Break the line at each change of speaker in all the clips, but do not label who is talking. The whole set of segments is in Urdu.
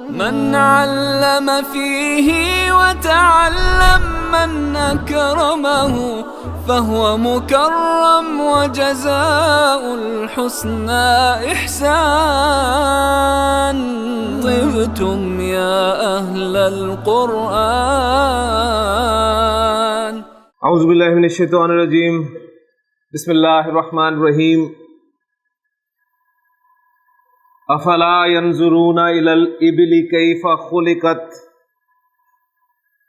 من علم فيه وتعلم من أكرمه فهو مكرم وجزاء الحسنى إحسان. طبتم يا أهل القرآن.
اعوذ باللہ من الشیطان الرجیم. بسم اللہ الرحمن الرحیم. افلا ينظرون الى الابل كيف خلقت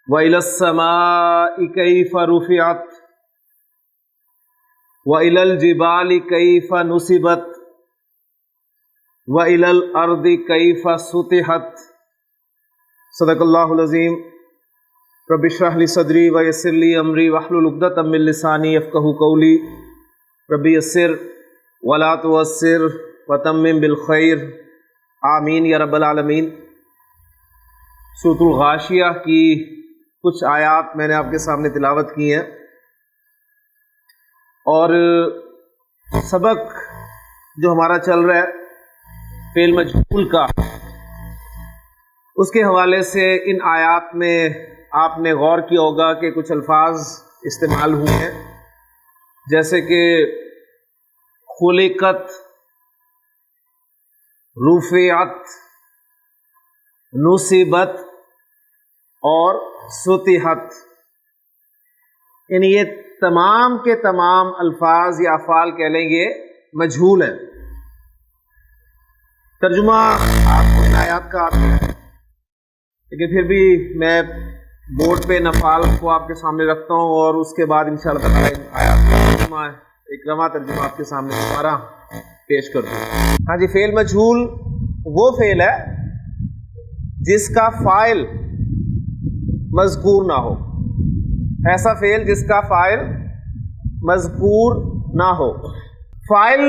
والى السماء كيف رفعت والى الجبال كيف نصبت والى الارض كيف سطحت. صدق اللہ العظیم. رب اشرح لي صدری ویسر لي امری واحلل عقدۃ من لسانی یفقہوا قولی. رب یسر ولا تعسر وتمم بالخیر. آمین یا رب العالمین. سورۃ الغاشیہ کی کچھ آیات میں نے آپ کے سامنے تلاوت کی ہیں، اور سبق جو ہمارا چل رہا ہے فعل مجہول کا، اس کے حوالے سے ان آیات میں آپ نے غور کیا ہوگا کہ کچھ الفاظ استعمال ہوئے ہیں، جیسے کہ خلقت، رفعت، نصبت اور سطحت. یعنی یہ تمام کے تمام الفاظ یا افعال کہہ لیں گے مجہول ہیں. ترجمہ آپ کو ان آیات کا آتا ہے، لیکن پھر بھی میں بورڈ پہ نفعال کو آپ کے سامنے رکھتا ہوں، اور اس کے بعد انشاءاللہ تعالیٰ آیات کا ترجمہ، ایک رواں ترجمہ آپ کے سامنے دوبارہ پیش کر دوں. ہاں جی، فعل مجہول وہ فعل ہے جس کا فاعل مذکور نہ ہو. ایسا فعل جس کا فاعل مذکور نہ ہو. فاعل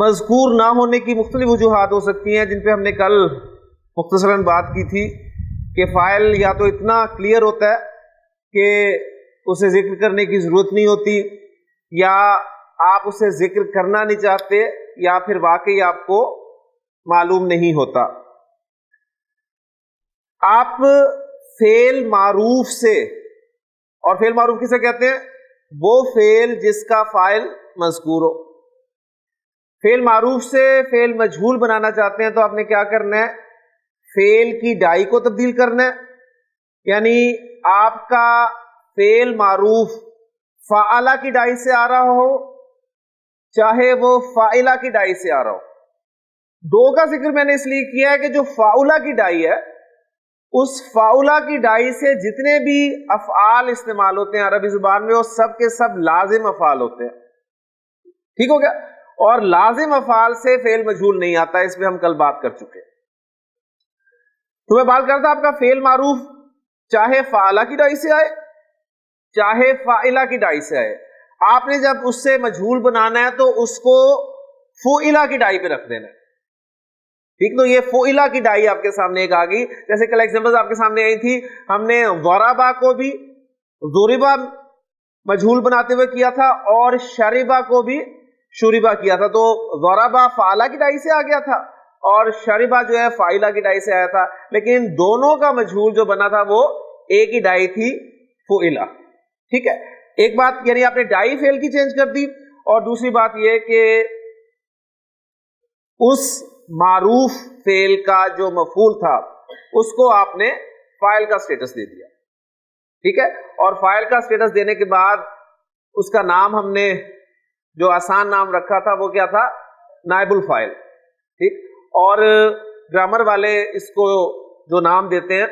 مذکور نہ ہونے کی مختلف وجوہات ہو سکتی ہیں، جن پہ ہم نے کل مختصراً بات کی تھی کہ فاعل یا تو اتنا کلیئر ہوتا ہے کہ اسے ذکر کرنے کی ضرورت نہیں ہوتی، یا آپ اسے ذکر کرنا نہیں چاہتے، یا پھر واقعی آپ کو معلوم نہیں ہوتا. آپ فعل معروف سے، اور فعل معروف کسے کہتے ہیں؟ وہ فعل جس کا فاعل مذکور ہو. فعل معروف سے فعل مجہول بنانا چاہتے ہیں تو آپ نے کیا کرنا ہے؟ فعل کی ڈائی کو تبدیل کرنا ہے. یعنی آپ کا فعل معروف فعلہ کی ڈائی سے آ رہا ہو، چاہے وہ فاعلہ کی ڈائی سے آ رہا ہو. دو کا ذکر میں نے اس لیے کیا ہے کہ جو فاعلہ کی ڈائی ہے، اس فاعلہ کی ڈائی سے جتنے بھی افعال استعمال ہوتے ہیں عربی زبان میں، وہ سب کے سب لازم افعال ہوتے ہیں. ٹھیک ہو گیا؟ اور لازم افعال سے فعل مجہول نہیں آتا، اس پہ ہم کل بات کر چکے. تو میں بات کرتا آپ کا فعل معروف چاہے فعلہ کی ڈائی سے آئے چاہے فاعلہ کی ڈائی سے آئے، آپ نے جب اس سے مجہول بنانا ہے تو اس کو فعلہ کی ڈائی پہ رکھ دینا ہے. ٹھیک، تو یہ فعلہ کی ڈائی آپ کے سامنے ایک آ گئی. جیسے کل ایگزامپل آپ کے سامنے آئی تھی، ہم نے ضربا کو بھی ضربا مجہول بناتے ہوئے کیا تھا، اور شربا کو بھی شربا کیا تھا. تو ضربا فعلہ کی ڈائی سے آ گیا تھا، اور شربا جو ہے فاعلہ کی ڈائی سے آیا تھا، لیکن دونوں کا مجہول جو بنا تھا وہ ایک ہی ڈائی تھی، فعلہ. ٹھیک ہے، ایک بات یعنی آپ نے ڈائی فعل کی چینج کر دی، اور دوسری بات یہ کہ اس معروف فعل کا جو مفعول تھا اس کو آپ نے فاعل کا سٹیٹس دے دیا. ٹھیک ہے، اور فاعل کا سٹیٹس دینے کے بعد اس کا نام ہم نے جو آسان نام رکھا تھا وہ کیا تھا؟ نائب الفاعل. ٹھیک، اور گرامر والے اس کو جو نام دیتے ہیں،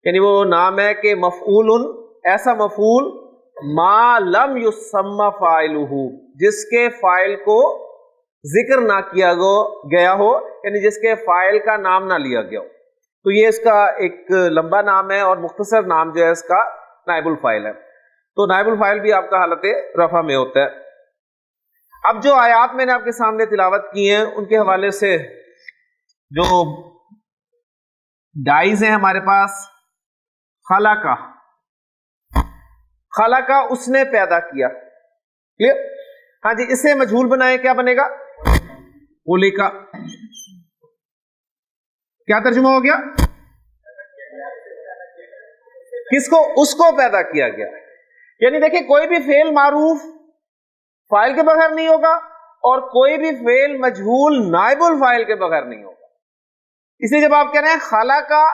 یعنی وہ نام ہے کہ مفعول، ایسا مفعول ما لم یسمى فاعلہ، جس کے فاعل کو ذکر نہ کیا گیا ہو، یعنی جس کے فاعل کا نام نہ لیا گیا ہو. تو یہ اس کا ایک لمبا نام ہے، اور مختصر نام جو ہے اس کا نائب الفاعل ہے. تو نائب الفاعل بھی آپ کا حالت رفع میں ہوتا ہے. اب جو آیات میں نے آپ کے سامنے تلاوت کی ہیں ان کے حوالے سے جو ڈائز ہیں ہمارے پاس، خلقہ اس نے پیدا کیا. کلیئر؟ ہاں جی، اسے مجہول بنائے کیا بنے گا؟ خلقہ. کیا ترجمہ ہو گیا؟ کس کو؟ اس کو پیدا کیا گیا. یعنی دیکھیں کوئی بھی فعل معروف فاعل کے بغیر نہیں ہوگا اور کوئی بھی فعل مجہول نائب الفاعل کے بغیر نہیں ہوگا. اس لیے جب آپ کہہ رہے ہیں خلقہ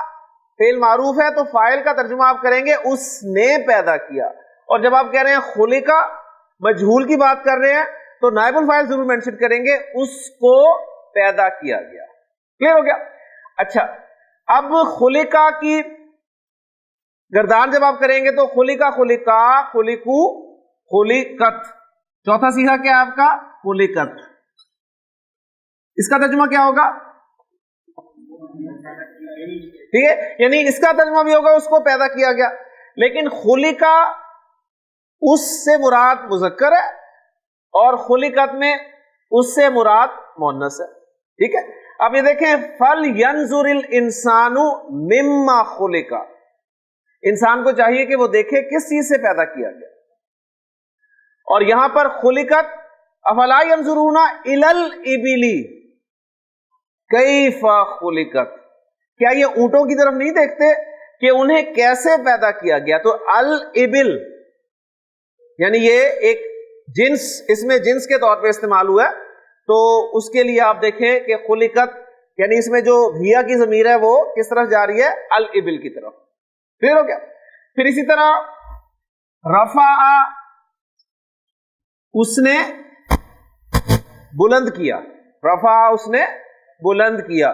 فعل معروف ہے تو فاعل کا ترجمہ آپ کریں گے اس نے پیدا کیا، اور جب آپ کہہ رہے ہیں خلقہ مجہول کی بات کر رہے ہیں تو نائب الفاعل ضرور مینشن کریں گے، اس کو پیدا کیا گیا. کلیئر ہو گیا؟ اچھا، اب خلقہ کی گردان جب آپ کریں گے تو خلقہ، خلقہ، خلقو، خلقت، چوتھا صیغہ کیا آپ کا؟ خلقت. اس کا ترجمہ کیا ہوگا؟ ٹھیک ہے، یعنی اس کا ترجمہ بھی ہوگا اس کو پیدا کیا گیا. لیکن خلقہ اس سے مراد مذکر ہے اور خلقت میں اس سے مراد مؤنث ہے. ٹھیک ہے، اب یہ دیکھیں فَلْيَنْظُرِ الْإِنسَانُ مِمَّا خُلِقَ، انسان کو چاہیے کہ وہ دیکھے کس چیز سے پیدا کیا گیا. اور یہاں پر خلقت افلا ينظرون الى الابل کیف خلقت، کیا یہ اونٹوں کی طرف نہیں دیکھتے کہ انہیں کیسے پیدا کیا گیا؟ تو الابل یعنی یہ ایک جنس، اس میں جنس کے طور پہ استعمال ہوا ہے، تو اس کے لیے آپ دیکھیں کہ خلقت یعنی اس میں جو ہیا کی ضمیر ہے وہ کس طرف جا رہی ہے؟ الابل کی طرف. کلیئر ہو گیا؟ پھر اسی طرح رفع اس نے بلند کیا، رفع اس نے بلند کیا،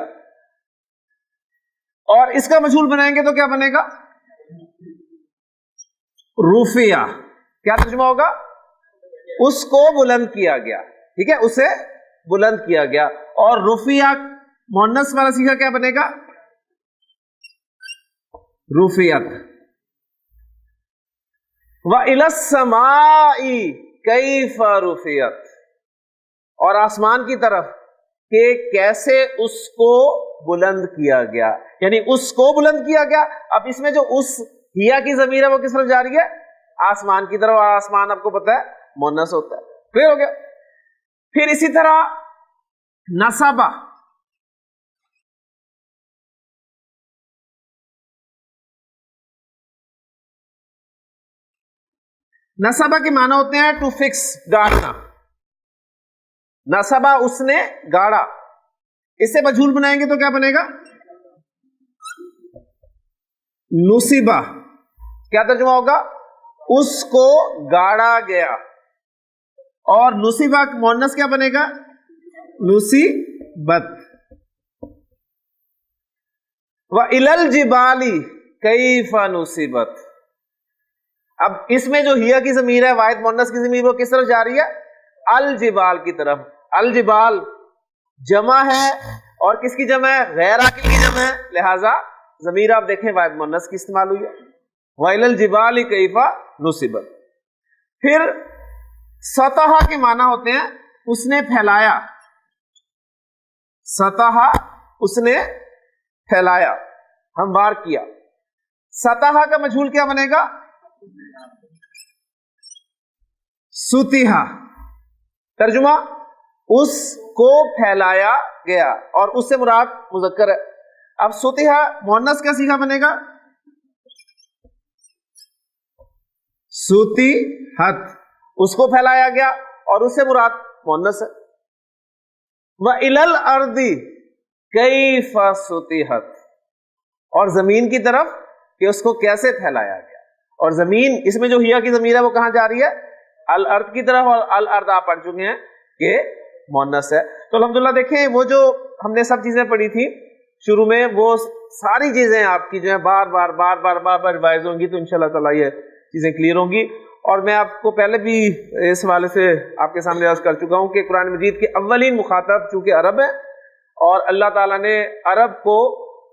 اور اس کا مجہول بنائیں گے تو کیا بنے گا؟ رفع. کیا ترجمہ ہوگا؟ اس کو بلند کیا گیا. ٹھیک ہے، اسے بلند کیا گیا. اور رفع مؤنث والا صیغہ کیا بنے گا؟ رفعت. وَإِلَى السَّمَاءِ كَيْفَ رُفِعَتْ، اور آسمان کی طرف کہ کیسے اس کو بلند کیا گیا، یعنی اس کو بلند کیا گیا. اب اس میں جو اس ہیا کی ضمیر ہے وہ کس طرف جا رہی ہے؟ آسمان کی طرف. آسمان آپ کو پتہ ہے مؤنث ہوتا ہے. کلیئر ہو گیا؟ پھر اسی طرح نصبہ، نصبہ کے معنی ہوتے ہیں ٹو فکس، گاڑنا. نصبہ اس نے گاڑا، اس سے مجہول بنائیں گے تو کیا بنے گا؟ نصبہ. کیا ترجمہ ہوگا؟ اس کو گاڑا گیا. اور نصبہ مؤنث کیا بنے گا؟ نصبت. وَإِلَى الْجِبَالِ كَيْفَ نُصِبَتْ، اب اس میں جو ہیا کی ضمیر ہے واحد مؤنث کی ضمیر وہ کس طرف جا رہی ہے؟ الجبال کی طرف. الجبال جمع ہے اور کس کی جمع ہے؟ غیر عاقل کی جمع ہے، لہذا ضمیر آپ دیکھیں واحد مؤنث کی استعمال ہوئی ہے. وَإِلَى الْجِبَالِ كَيْفَ نُصِبَتْ. پھر سطح کے معنی ہوتے ہیں اس نے پھیلایا. سطح اس نے پھیلایا، ہموار کیا. سطح کا مجہول کیا بنے گا؟ سطح. ترجمہ اس کو پھیلایا گیا، اور اس سے مراد مذکر ہے. اب سطح مؤنث کا صیغہ بنے گا سطحت، اس کو پھیلایا گیا اور اس سے مراد مؤنث ہے. وَإِلَى الْأَرْضِ كَيْفَ سُطِحَتْ، اور زمین کی طرف کہ اس کو کیسے پھیلایا گیا. اور زمین اس میں جو ہیا کی ضمیر ہے وہ کہاں جا رہی ہے؟ الارض کی طرف، اور الارض آپ پڑھ چکے ہیں کہ مؤنث ہے. تو الحمدللہ دیکھیں وہ جو ہم نے سب چیزیں پڑھی تھی شروع میں، وہ ساری چیزیں آپ کی جو ہیں بار بار ریوائز ہوں گی، تو انشاءاللہ تعالی یہ چیزیں کلیئر ہوں گی. اور میں آپ کو پہلے بھی اس حوالے سے آپ کے سامنے عرض کر چکا ہوں کہ قرآن مجید کے اولین مخاطب چونکہ عرب ہے، اور اللہ تعالیٰ نے عرب کو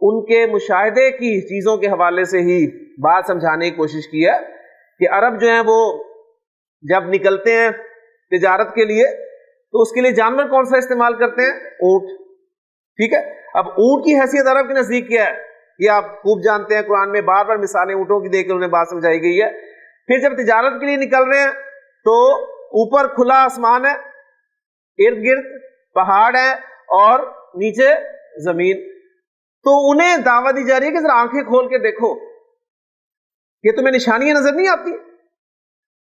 ان کے مشاہدے کی چیزوں کے حوالے سے ہی بات سمجھانے کی کوشش کی ہے کہ عرب جو ہیں وہ جب نکلتے ہیں تجارت کے لیے تو اس کے لیے جانور کون سا استعمال کرتے ہیں؟ اونٹ. ٹھیک ہے، اب اونٹ کی حیثیت عرب کے نزدیک کیا ہے یہ آپ خوب جانتے ہیں، قرآن میں بار بار مثالیں اونٹوں کی دے کر انہیں بات سمجھائی گئی ہے. پھر جب تجارت کے لیے نکل رہے ہیں تو اوپر کھلا آسمان ہے، ارد گرد پہاڑ ہے اور نیچے زمین. تو انہیں دعوت دی جا رہی ہے کہ ذرا آنکھیں کھول کے دیکھو، یہ تمہیں نشانیاں نظر نہیں آتی؟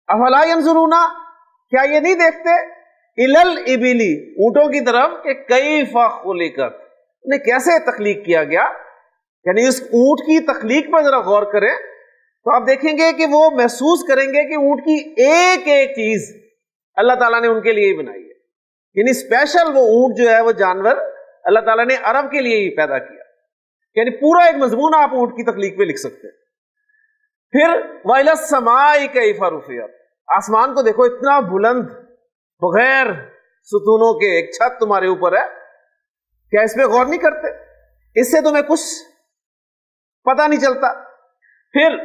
افلا ینظرون، کیا یہ نہیں دیکھتے؟ الل ابلی، اونٹوں کی طرف، کہ کیف خلقت، انہیں کیسے تخلیق کیا گیا. یعنی اس اونٹ کی تخلیق پر ذرا غور کریں تو آپ دیکھیں گے کہ وہ محسوس کریں گے کہ اونٹ کی ایک ایک چیز اللہ تعالیٰ نے ان کے لیے ہی بنائی ہے. یعنی اسپیشل وہ اونٹ جو ہے، وہ جانور اللہ تعالیٰ نے عرب کے لیے ہی پیدا کیا. یعنی پورا ایک مضمون آپ اونٹ کی تخلیق پہ لکھ سکتے ہیں. پھر وَإِلَى السَّمَاءِ كَيْفَ رُفِعَتْ، آسمان کو دیکھو، اتنا بلند، بغیر ستونوں کے ایک چھت تمہارے اوپر ہے، کیا اس پہ غور نہیں کرتے؟ اس سے تمہیں کچھ پتہ نہیں چلتا. پھر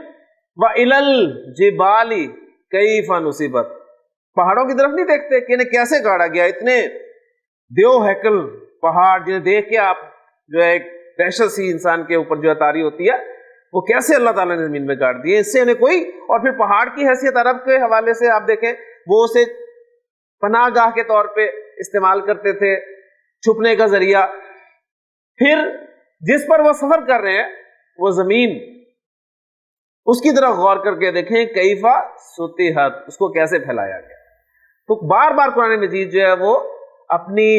وَإِلَى الْجِبَالِ كَيْفَ نُصِبَتْ، پہاڑوں کی طرف نہیں دیکھتے کہ انہیں کیسے گاڑا گیا. اتنے دیو ہیکل پہاڑ جنہیں دیکھ کے آپ جو ہے ایک دہشت سی انسان کے اوپر جو ہے طاری ہوتی ہے، وہ کیسے اللہ تعالیٰ نے زمین میں گاڑ دیے، اس سے انہیں کوئی. اور پھر پہاڑ کی حیثیت عرب کے حوالے سے آپ دیکھیں، وہ اسے پناہ گاہ کے طور پہ استعمال کرتے تھے، چھپنے کا ذریعہ. پھر جس پر وہ سفر کر رہے ہیں وہ زمین، اس کی طرف غور کر کے دیکھیں کیفا سطحت، اس کو کیسے پھیلایا گیا. تو بار بار قرآن مجید جو ہے وہ اپنی،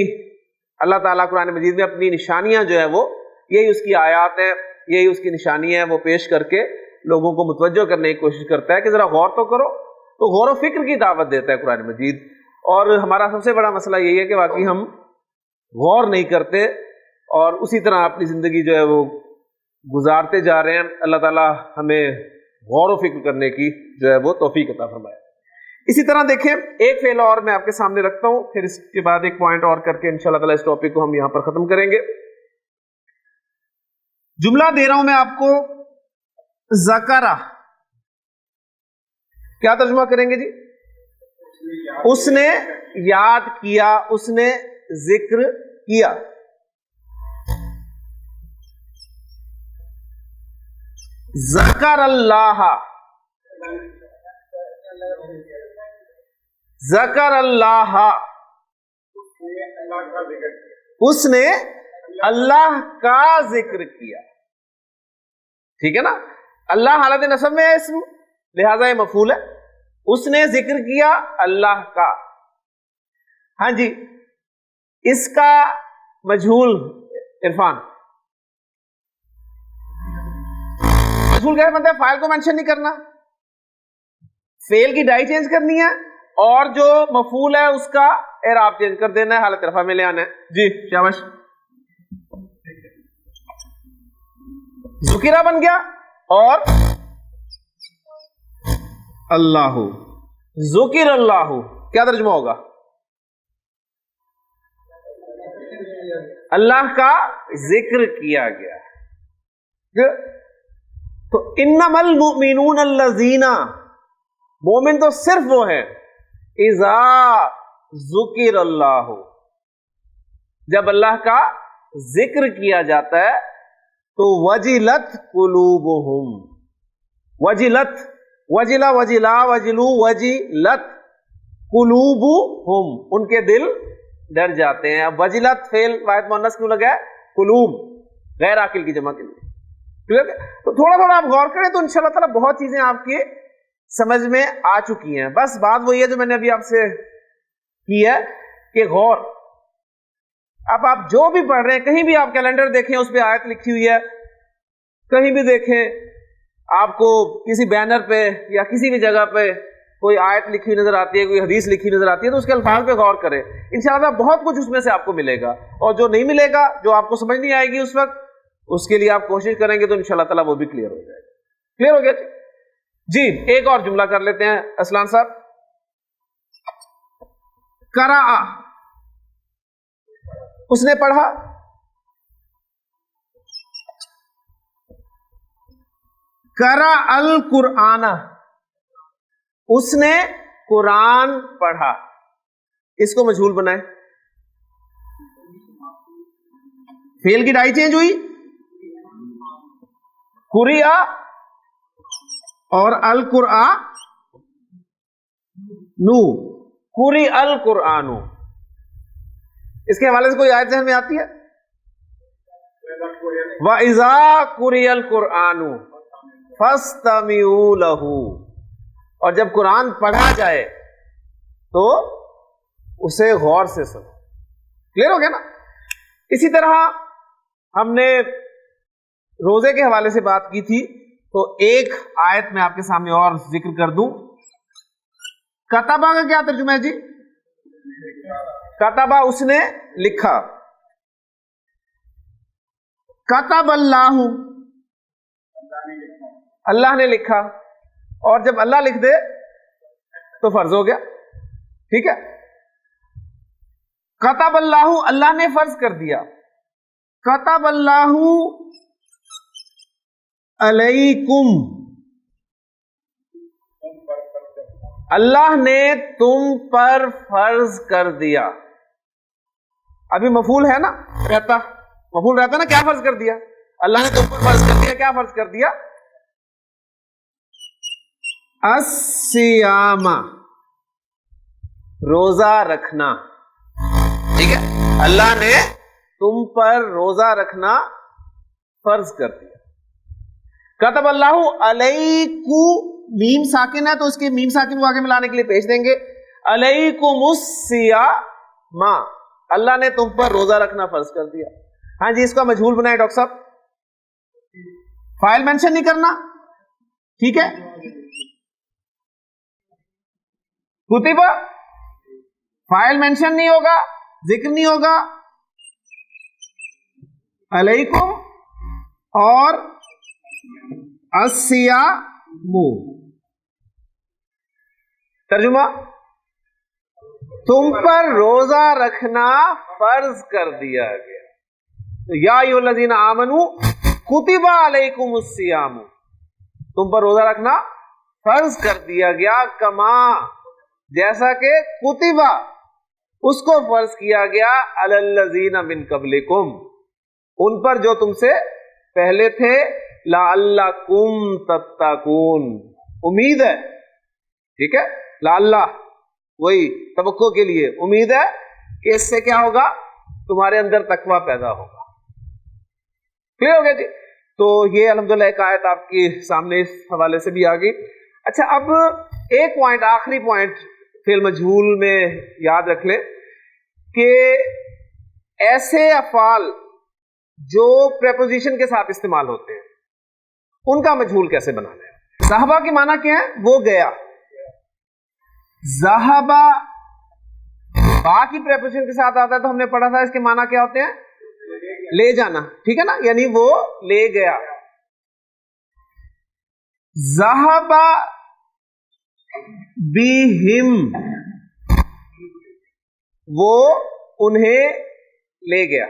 اللہ تعالیٰ قرآن مجید میں اپنی نشانیاں جو ہے وہ، یہی اس کی آیات ہیں، یہی اس کی نشانی ہے، وہ پیش کر کے لوگوں کو متوجہ کرنے کی کوشش کرتا ہے کہ ذرا غور تو کرو. تو غور و فکر کی دعوت دیتا ہے قرآن مجید. اور ہمارا سب سے بڑا مسئلہ یہی ہے کہ واقعی ہم غور نہیں کرتے اور اسی طرح اپنی زندگی جو ہے وہ گزارتے جا رہے ہیں. اللہ تعالیٰ ہمیں غور و فکر کرنے کی جو ہے وہ توفیق عطا فرمائے. اسی طرح دیکھیں، ایک فعل اور میں آپ کے سامنے رکھتا ہوں، پھر اس کے بعد ایک پوائنٹ اور کر کے انشاءاللہ تعالیٰ اس ٹاپک کو ہم یہاں پر ختم کریں گے. جملہ دے رہا ہوں میں آپ کو، ذکرہ، کیا ترجمہ کریں گے جی؟ اس نے یاد کیا، اس نے ذکر کیا. ذکر اللہ، ذکر اللہ، اس نے اللہ کا ذکر کیا. ٹھیک ہے نا؟ اللہ حالت نصب میں ہے اسم، لہذا یہ مفعول ہے. اس نے ذکر کیا اللہ کا. ہاں جی، اس کا مجہول عرفان، مجہول کیا مطلب؟ فاعل کو مینشن نہیں کرنا، فعل کی ڈائی چینج کرنی ہے، اور جو مفعول ہے اس کا اعراب چینج کر دینا ہے، حالت رفع میں لے آنا ہے. جی شاباش، ذکرہ بن گیا. اور اللہ، ذکر اللہ، کیا ترجمہ ہوگا؟ اللہ کا ذکر کیا گیا. تو انما المؤمنون الذین، مومن تو صرف وہ ہیں، اذا ذکر اللہ، جب اللہ کا ذکر کیا جاتا ہے تو وجلت قلوبہم، وجلت، وجلا وجلا وجلو وجلت قلوبہم، ان کے دل ڈر جاتے ہیں. اب وجلت فعل واحد مؤنث کیوں لگا ہے؟ قلوب غیر عاقل کی جمع کے لیے. ٹھیک ہے، تو تھوڑا تھوڑا آپ غور کریں تو انشاءاللہ تعالیٰ بہت چیزیں آپ کے سمجھ میں آ چکی ہیں. بس بات وہی ہے جو میں نے ابھی آپ سے کی ہے کہ غور. اب آپ جو بھی پڑھ رہے ہیں، کہیں بھی آپ کیلنڈر دیکھیں اس پہ آیت لکھی ہوئی ہے، کہیں بھی دیکھیں آپ کو کسی بینر پہ یا کسی بھی جگہ پہ کوئی آیت لکھی ہوئی نظر آتی ہے، کوئی حدیث لکھی نظر آتی ہے، تو اس کے الفاظ پہ غور کریں. انشاءاللہ بہت کچھ اس میں سے آپ کو ملے گا، اور جو نہیں ملے گا، جو آپ کو سمجھ نہیں آئے گی اس وقت، اس کے لیے آپ کوشش کریں گے تو انشاءاللہ تعالیٰ وہ بھی کلیئر ہو جائے گا. کلیئر ہو گیا جی؟ ایک اور جملہ کر لیتے ہیں اسلان صاحب. قرأ، اس نے پڑھا. قرأ القرآن، اس نے قرآن پڑھا. اس کو مجہول بنائے، فعل کی ڈائی چینج ہوئی، قرئ اور القرآن، قرئ القرآن. اس کے حوالے سے کوئی آیت ذہن میں آتی ہے؟ وَإِذَا قُرِئَ الْقُرْآنُ فَاسْتَمِعُوا لَهُ، اور جب قرآن پڑھا جائے تو اسے غور سے سنو. کلیئر ہو گیا نا؟ اسی طرح ہم نے روزے کے حوالے سے بات کی تھی، تو ایک آیت میں آپ کے سامنے اور ذکر کر دوں. کتبہ کا کیا ترجمہ ہے جی؟ کتبہ اس نے لکھا. کتب اللہ، اللہ نے لکھا، اور جب اللہ لکھ دے تو فرض ہو گیا. ٹھیک ہے؟ کتب اللہ، اللہ نے فرض کر دیا. کتب اللہ علیکم، اللہ نے تم پر فرض کر دیا. ابھی مفعول ہے نا، رہتا مفعول رہتا نا. کیا فرض کر دیا؟ اللہ نے تم پر فرض کر دیا. کیا فرض کر دیا؟ الصیام، روزہ رکھنا. ٹھیک ہے؟ اللہ نے تم پر روزہ رکھنا فرض کر دیا. کتب اللہ علیکم، میم ساکن ہے تو اس کے میم ساکن کو آگے ملانے کے لیے پیش دیں گے. علیکم الصیام، اللہ نے تم پر روزہ رکھنا فرض کر دیا. ہاں جی، اس کا مجہول بنائے ڈاکٹر صاحب. فائل مینشن نہیں کرنا. ٹھیک ہے؟ کتبہ فائل مینشن نہیں ہوگا، ذکر نہیں ہوگا. علیکم اور الصیام، ترجمہ تم پر روزہ رکھنا فرض کر دیا گیا. یا ایھا الذین آمنوا کتب علیکم الصیام، تم پر روزہ رکھنا فرض کر دیا گیا. کما، جیسا کہ کتبہ اس کو فرض کیا گیا، علی الذین من قبلکم، ان پر جو تم سے پہلے تھے. لعلکم تتقون، امید ہے. ٹھیک ہے؟ لعلہ وہی توقع کے لیے، امید ہے کہ اس سے کیا ہوگا؟ تمہارے اندر تقویٰ پیدا ہوگا. کلیئر ہو گیا جی؟ تو یہ الحمدللہ ایک آیت آپ کے سامنے اس حوالے سے بھی آ گئی. اچھا، اب ایک پوائنٹ، آخری پوائنٹ فعل مجہول میں یاد رکھ لیں کہ ایسے افعال جو پریپوزیشن کے ساتھ استعمال ہوتے ہیں ان کا مجہول کیسے بنانا ہے. ذہبہ کی معنی کیا ہے؟ وہ گیا. ذہبہ با کی پریپوزیشن کے ساتھ آتا ہے تو ہم نے پڑھا تھا اس کے معنی کیا ہوتے ہیں؟ لے جانا. ٹھیک ہے نا؟ یعنی وہ لے گیا. ذہبہ بہم، وہ انہیں لے گیا،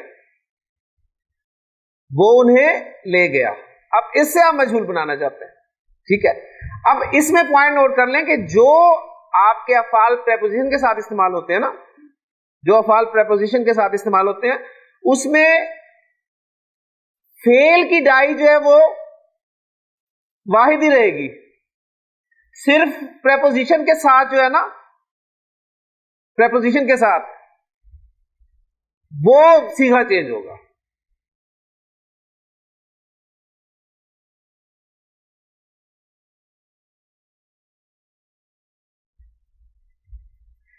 وہ انہیں لے گیا. اب اس سے آپ مجہول بنانا چاہتے ہیں. ٹھیک ہے؟ اب اس میں پوائنٹ نوٹ کر لیں کہ جو آپ کے افعال پریپوزیشن کے ساتھ استعمال ہوتے ہیں نا، جو افعال پریپوزیشن کے ساتھ استعمال ہوتے ہیں اس میں فعل کی ڈائی جو ہے وہ واحد ہی رہے گی. صرف پریپوزیشن کے ساتھ جو ہے نا، پریپوزیشن کے ساتھ وہ صیغہ چینج ہوگا.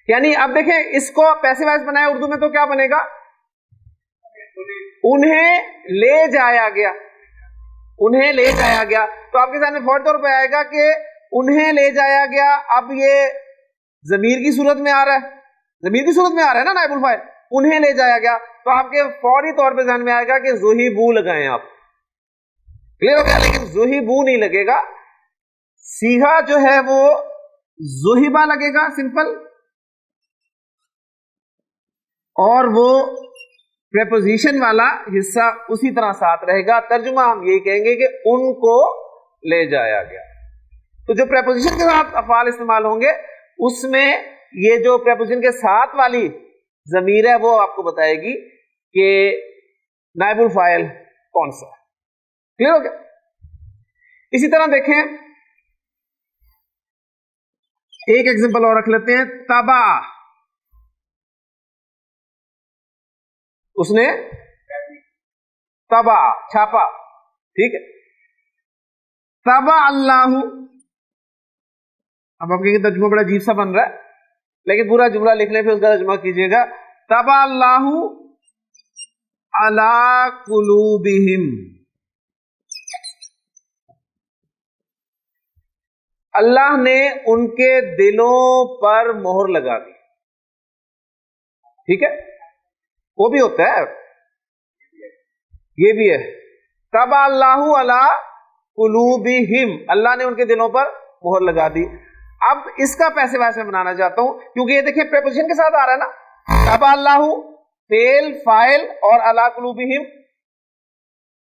یعنی اب دیکھیں اس کو پیسے وائز بنائے اردو میں تو کیا بنے گا؟ انہیں لے جایا گیا، انہیں لے جایا گیا. تو آپ کے سامنے فوری طور پہ آئے گا کہ انہیں لے جایا گیا. اب یہ ضمیر کی صورت میں آ رہا ہے، ضمیر کی صورت میں آ رہا ہے نا نائب الفاعل. انہیں لے جایا گیا تو آپ کے فوری طور پہ ذہن میں آئے گا کہ ذہبوا لگائیں آپ. کلیئر ہو گیا؟ لیکن ذہبوا نہیں لگے گا، صیغہ جو ہے وہ ذہبہ لگے گا سمپل، اور وہ پریپوزیشن والا حصہ اسی طرح ساتھ رہے گا. ترجمہ ہم یہی کہیں گے کہ ان کو لے جایا گیا. تو جو پریپوزیشن کے ساتھ افعال استعمال ہوں گے اس میں یہ جو پریپوزیشن کے ساتھ والی ضمیر ہے وہ آپ کو بتائے گی کہ نائب الفاعل کون سا. کلیئر ہو گیا؟ اسی طرح دیکھیں ایک ایگزامپل اور رکھ لیتے ہیں. تبا، اس نے طبع چھاپا, ٹھیک ہے. طبع اللہ, اب آپ کہیں گے ترجمہ بڑا عجیب سا بن رہا ہے, لیکن پورا جملہ لکھنے پہ اس کا ترجمہ کیجئے گا. طبع اللہ علی قلوبہم, اللہ نے ان کے دلوں پر مہر لگا دی. ٹھیک ہے, وہ بھی ہوتا ہے, یہ بھی ہے. طبع اللہ علی قلوبہم, اللہ نے ان کے دلوں پر مہر لگا دی. اب اس کا پیسے ویسے بنانا چاہتا ہوں, کیونکہ یہ دیکھیں پریپوزیشن کے ساتھ آ رہا ہے نا. طبع اللہ فعل فاعل اور علی قلوبہم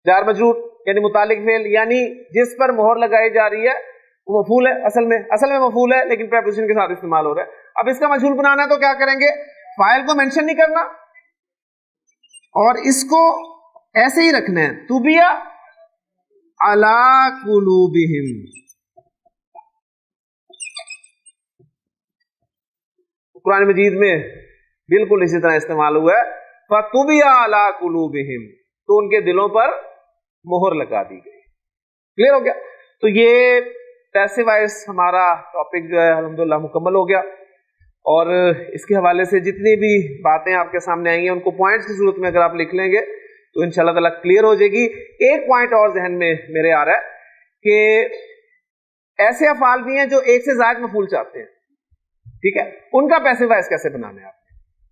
جار مجرور یعنی متعلق فعل, یعنی جس پر مہر لگائی جا رہی ہے وہ مفعول ہے. اصل میں مفعول ہے, لیکن پریپوزیشن کے ساتھ استعمال ہو رہا ہے. اب اس کا مجہول بنانا ہے تو کیا کریں گے, فاعل کو مینشن نہیں کرنا اور اس کو ایسے ہی رکھنا ہے, طبع علی قلوبہم. قرآن مجید میں بالکل اسی طرح استعمال ہوا ہے, فَطُبِعَ عَلَىٰ قُلُوبِهِمْ, تو ان کے دلوں پر مہر لگا دی گئی. کلیئر ہو گیا. تو یہ پیسے وائز ہمارا ٹاپک جو ہے الحمدللہ مکمل ہو گیا, اور اس کے حوالے سے جتنی بھی باتیں آپ کے سامنے آئی ہیں ان کو پوائنٹس کی صورت میں اگر آپ لکھ لیں گے تو انشاءاللہ تعالیٰ کلیئر ہو جائے گی. ایک پوائنٹ اور ذہن میں میرے آ رہا ہے کہ ایسے افعال بھی ہیں جو ایک سے زائد مفعول چاہتے ہیں, ٹھیک ہے, ان کا پیسے وائز کیسے بنانا ہے آپ نے.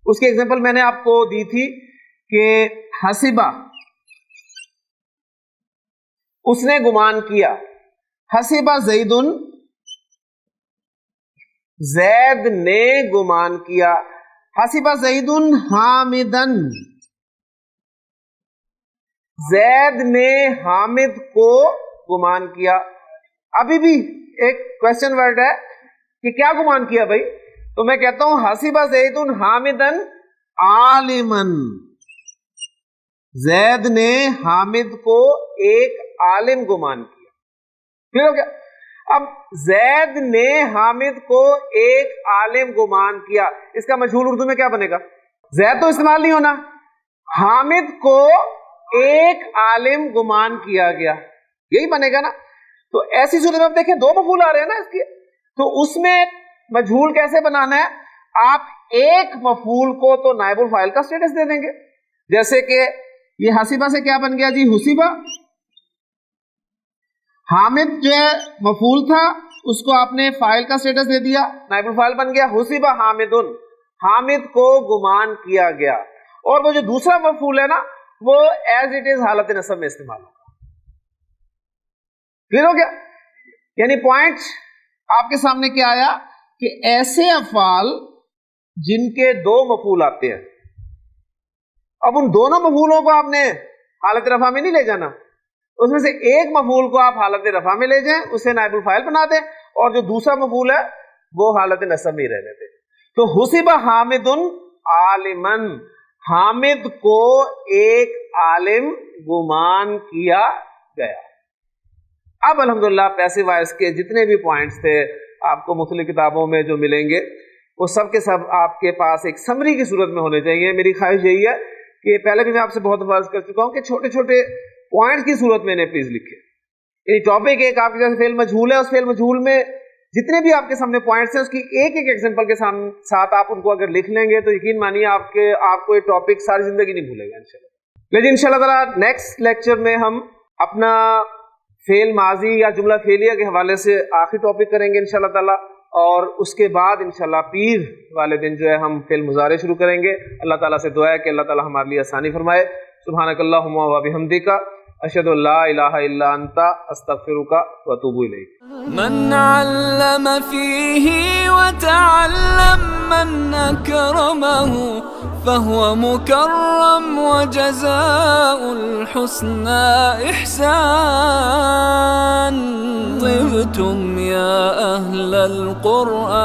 اس کی ایگزامپل میں نے آپ کو دی تھی کہ حسبہ, اس نے گمان کیا. حسبہ زیدن, زید نے گمان کیا. حسبہ زیدن حامدن, زید نے حامد کو گمان کیا. ابھی بھی ایک کوشچن ورڈ ہے کہ کیا گمان کیا بھائی, تو میں کہتا ہوں حسبہ زیدن حامدن عالمن, زید نے حامد کو ایک عالم گمان کیا. کلیئر ہو گیا. اب زید نے حامد کو ایک عالم گمان کیا, اس کا مجہول اردو میں کیا بنے گا, زید تو استعمال نہیں ہونا, حامد کو ایک عالم گمان کیا گیا, یہی بنے گا نا. تو ایسی صورت میں آپ دیکھیں دو مفعول آ رہے ہیں نا اس کے, تو اس میں مجہول کیسے بنانا ہے, آپ ایک مفعول کو تو نائب الفاعل کا سٹیٹس دے دیں گے. جیسے کہ یہ حسبہ سے کیا بن گیا جی, حسبہ. حامد جو ہے مفعول تھا, اس کو آپ نے فاعل کا سٹیٹس دے دیا, نائب الفاعل بن گیا. حسبہ حامدن, حامد کو گمان کیا گیا. اور وہ جو دوسرا مفعول ہے نا وہ ایز اٹ از حالت نصب میں استعمال ہوگا. کلیئر ہو گیا. یعنی پوائنٹ آپ کے سامنے کیا آیا کہ ایسے افعال جن کے دو مفعول آتے ہیں, اب ان دونوں مفعولوں کو آپ نے حالت رفع میں نہیں لے جانا, اس میں سے ایک مفعول کو آپ حالت رفع میں لے جائیں, اسے نائب الفاعل بنا دیں, اور جو دوسرا مفعول ہے وہ حالت نصب میں رہنے دیں. تو حسبہ حامدن عالمن, حامد کو ایک عالم گمان کیا گیا. اب الحمدللہ پیسے وائز کے جتنے بھی پوائنٹس تھے آپ کو مختلف کتابوں میں جو ملیں گے وہ سب کے سب آپ کے پاس ایک سمری کی صورت میں ہونے چاہیے. میری خواہش یہی ہے کہ پہلے بھی میں آپ سے بہت عرض کر چکا ہوں کہ چھوٹے چھوٹے پوائنٹس کی صورت میں پلیز لکھیں. یہ ٹاپک ایک آپ کے جیسے فعل مجہول ہے, اس فعل مجہول میں جتنے بھی آپ کے سامنے پوائنٹس ہیں اس کی ایک ایک ایگزامپل کے ساتھ آپ ان کو اگر لکھ لیں گے تو یقین مانیے آپ کو یہ ٹاپک ساری زندگی نہیں بھولے گا انشاءاللہ. لیکن انشاءاللہ تعالیٰ نیکسٹ لیکچر میں ہم اپنا فعل ماضی یا جملہ فعلیہ کے حوالے سے آخری ٹاپک کریں گے انشاءاللہ تعالیٰ, اور اس کے بعد انشاءاللہ پیر والے دن جو ہے ہم فعل مضارع شروع کریں گے. اللہ تعالیٰ سے دعا ہے کہ اللہ تعالیٰ ہمارے لیے آسانی فرمائے. سبحانک اللہم و بحمدک, اشہد ان لا الہ الا انت, استغفرک و اتوب الیک.
من علم فيه وتعلم من أكرمه فهو مكرم وجزاء الحسنى إحسان. طبتم يا أهل القرآن.